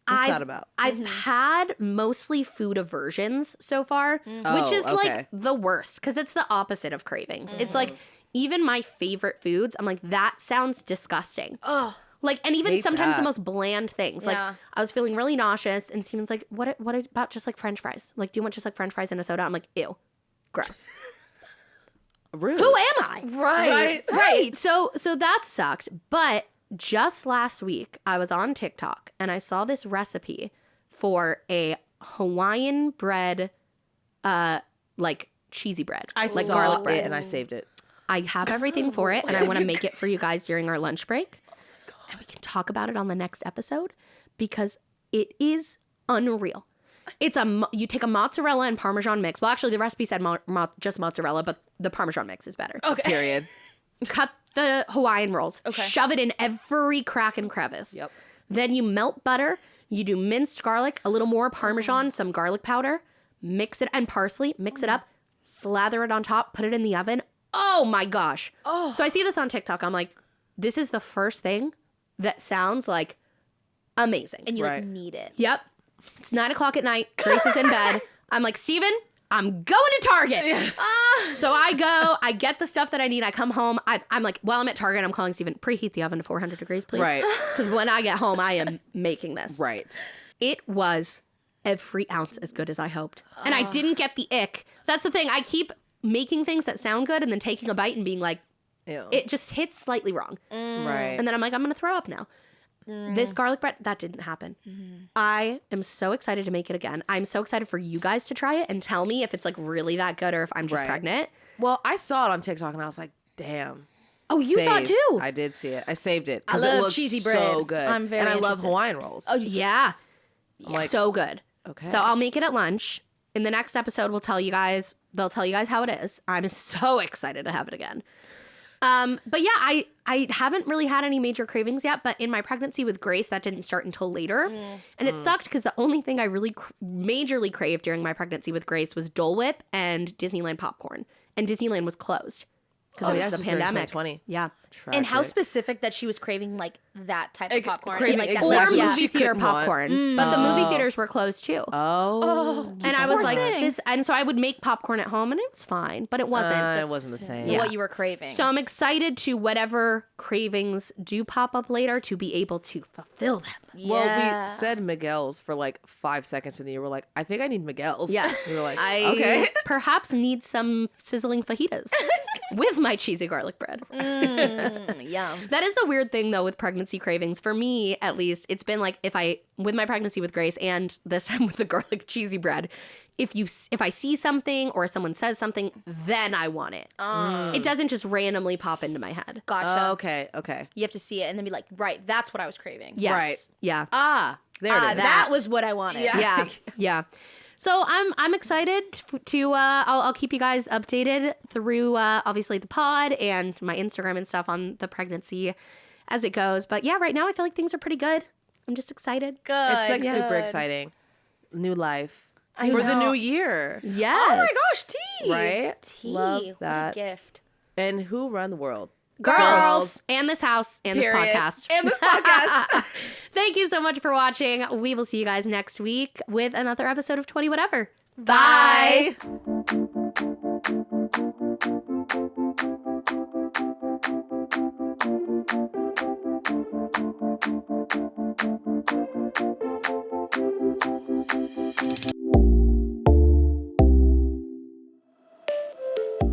that about? I've had mostly food aversions so far, which is like the worst because it's the opposite of cravings. It's like even my favorite foods, I'm like, that sounds disgusting. Oh. Like, and even Hate sometimes the that. most bland things. Like, Yeah. I was feeling really nauseous, and Steven's like, what about just like French fries? Like, do you want just like French fries and a soda? I'm like, ew, gross. Rude. Who am I? Right. So that sucked. But just last week, I was on TikTok, and I saw this recipe for a Hawaiian bread, like cheesy bread. I like saw garlic it bread. and I saved it. I have everything for it, and I want to make it for you guys during our lunch break. And we can talk about it on the next episode because it is unreal. It's you take a mozzarella and Parmesan mix. Well, actually, the recipe said just mozzarella, but the Parmesan mix is better. Okay. Period. Cut the Hawaiian rolls. Okay. Shove it in every crack and crevice. Yep. Then you melt butter. You do minced garlic, a little more Parmesan, some garlic powder, mix it, and parsley. Mix it up. Slather it on top. Put it in the oven. Oh my gosh. Oh. So I see this on TikTok. I'm like, this is the first thing that sounds like amazing. And you like Right. need it. Yep. It's 9:00 at night. Grace is in bed. I'm like, Steven, I'm going to Target. So I go, I get the stuff that I need. I come home. I'm like, while I'm at Target, I'm calling Steven, preheat the oven to 400 degrees, please. Right. Because when I get home, I am making this. Right. It was every ounce as good as I hoped. And I didn't get the ick. That's the thing. I keep making things that sound good and then taking a bite and being like, Ew. it just hits slightly wrong. Right. And then I'm like, I'm going to throw up now. This garlic bread, that didn't happen. I am so excited to make it again. I'm so excited for you guys to try it and tell me if it's like really that good or if I'm just Right. pregnant. Well, I saw it on TikTok and I was like, damn. Oh, you saw it Saved. too? I did see it. I saved it. I 'cause love it looks cheesy bread. so good. I'm very And I love interested. Hawaiian rolls. Oh, yeah. like, so good. okay. So I'll make it at lunch. In the next episode, they'll tell you guys how it is. I'm so excited to have it again. But yeah, I haven't really had any major cravings yet, but in my pregnancy with Grace, that didn't start until later. And it sucked because the only thing I really majorly craved during my pregnancy with Grace was Dole Whip and Disneyland popcorn. And Disneyland was closed. because it was the during pandemic. 2020. Yeah. And how Tragic. specific that she was craving like that type of Like, popcorn. craving like that exactly Or what movie she theater couldn't want. popcorn. But the movie theaters were closed too. Oh. And I was poor like, thing. this, and so I would make popcorn at home, and it was fine, but it wasn't. It wasn't the same. Yeah. what you were craving. So I'm excited to whatever cravings do pop up later to be able to fulfill them. Well, Yeah. we said Miguel's for like 5 seconds, and then you were like, I think I need Miguel's. Yeah. We were like, I okay. perhaps need some sizzling fajitas with my cheesy garlic bread. Yum. That is the weird thing though with pregnancy cravings. For me, at least, it's been like with my pregnancy with Grace and this time with the garlic cheesy bread, if I see something or someone says something, then I want it. It doesn't just randomly pop into my head. Gotcha. Okay. You have to see it and then be like, right, that's what I was craving. Yes. Right. Yeah. There it is. That was what I wanted. Yeah. Yeah. So I'm excited to I'll keep you guys updated through obviously the pod and my Instagram and stuff on the pregnancy as it goes. But yeah, right now I feel like things are pretty good. I'm just excited. Good. It's like super good. exciting. New life. I For the know. new year. Yes. Oh my gosh, tea. Right? Tea. Love What that. a gift. And who run the world? Girls. And this house and Period. this podcast. And this podcast. Thank you so much for watching. We will see you guys next week with another episode of 20 Whatever. Bye. Bye.